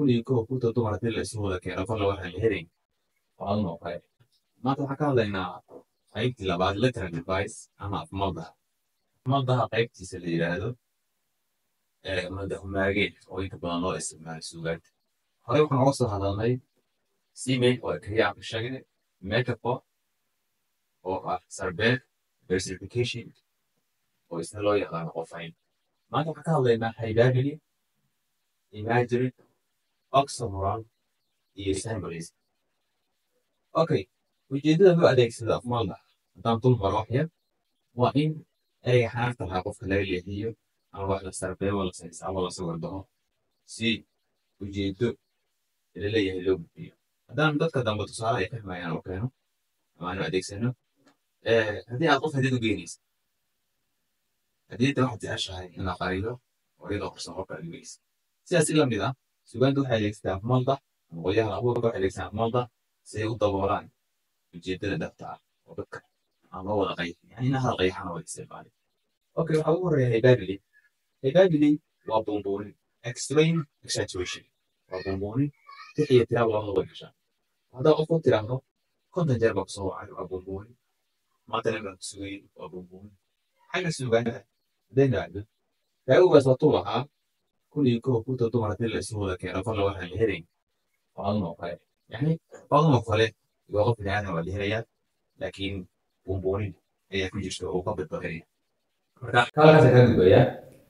كل كنت dumar hadii la isu wada keeno kol waxaan helayn waa noqday maanta waxaan ka hadlaynaa qaybtii labaad lateral device ama afmaldaha qaybtiisa la yidhaahdo madaxumaageen oo inta badan loo isticmaalo suugaanta horey waxaan uga soo hadalnay cmail oo kaliya aan ka sheegnay metaphor oo ah sarbeeb versification oo isna loo yaqaano qofayn maanta waxaan ka hadlaynaa hyperbole imagery oxymoron iyo symbolism okay ujeedada loo adeegsado afmalda haddaan dul maro wax yar waa in ereyga xarafta lahaa qofka laga leexiyo ama wax la sarbeebo la saysaabo la sawir dhaho si ujeedo laleeyahay loo gudbiyo haddaan dadka dambe tusaale ay fahmayaan oo keeno ama aanu adeegsano haddii aad qof hadid u geynaysa hadiyadda waxaad jeceshahay in la qariyo oo iyadoo qorsan qofka aad u geysa sidaas ila mid ah sugaanta waxay adeegsataa afmalda ama qolyaha abuurka waxay adeegsataa afmalda si ay u daboolaan ujeedada dhabta ah oo dadka aan loo wada qayxin yani in hal qayxana wada isticmaalin okay waxaa ugu horreeya hyperbole waa buunbuunin extreme exaggeration waa buunbuunin tix iyo tiraab labada way gashaan haddaa qof ku tiraahdo konton jeer baa kusoo wacay waa buunbuunin matalan baa kusugayn waa buunbuunin xagga sugaanta haddaynu aadno kaa-ugaas waa tuu lahaa kunta dumar hadii la isu wada keeno kol waxaan helayn faadan oo kale yani faadan oo kale waa qof biniaadan waa la helayaa laakiin buunbuunin ayaa ku jirta oo ka badbadanaya marka halkaasa ka gudbayaa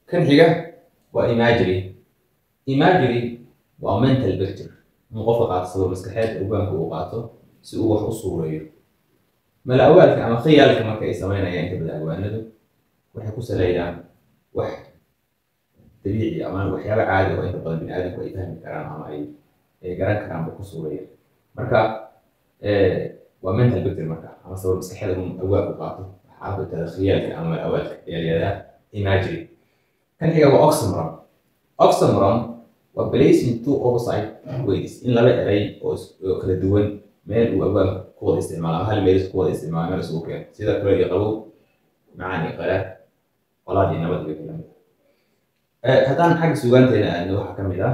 kan xiga waa imagery waa mental picture in qofka qaadsado maskaxeed ogaanka uu qaato si uu wax u suureeyo mala-awaalka ama khiyaalka marka ay samaynayaan inta badan awaanadu waxay ku saleeyaan wax dabiici ama waxyaaba caadi oo inta badan biniaadamku ay fahmi karaan ama ay garan karaan ba ku suureeya marka waa mental picture marka ama sabab maskaxeeda awaanku qaato xaafatada khiyaalka ama mala-awaalka ayaa layihahdaa imagery kan xiga waa oxymoron waa placing two opposite ways in laba eray oo kala duwan meel uu awaanka ku wada isticmaalo ama hal meel ku wada isticmaalo meel isugu keeno sida kale iyo qabow macaan iyo qalaad qolaad iyo nabad iyo kala mid haddaan xagga sugaanteena aadno waxaa ka mid ah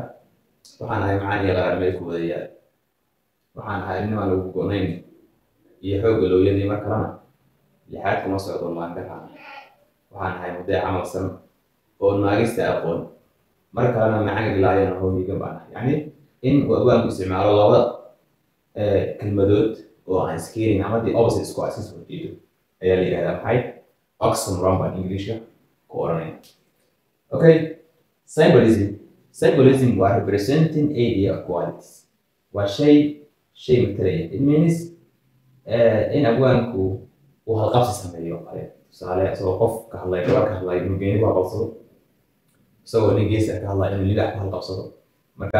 waxaan ahay macaan iyo qalaad meel ku wada yaal waxaan ahay nimaan lagu gonayn iyo xoogga looyadii mar kalena lixaad kuma socdo laangaraan waxaan ahay mudee camalsan oo naagista aqoon mar kalena macaan gilaayana hoomiga baan ahay yani in uu awaanku isticmaalo laba kelmadood oo aan iskeenin ama dee opposite isku iska soo jeedo ayaa la yidhahdaa maxay oxymoron baan ingiliishka ku oranaya okay symbolism waa representing idea of qualities waa shay matalaya it means in awaanku uu halqabsi sameeyo kale tusaale isagoo qof ka hadlay gabar ka hadlay inuu geeni ku halqabsado isagoo nin geesi ka hadlay inuu lidax ku halqabsado marka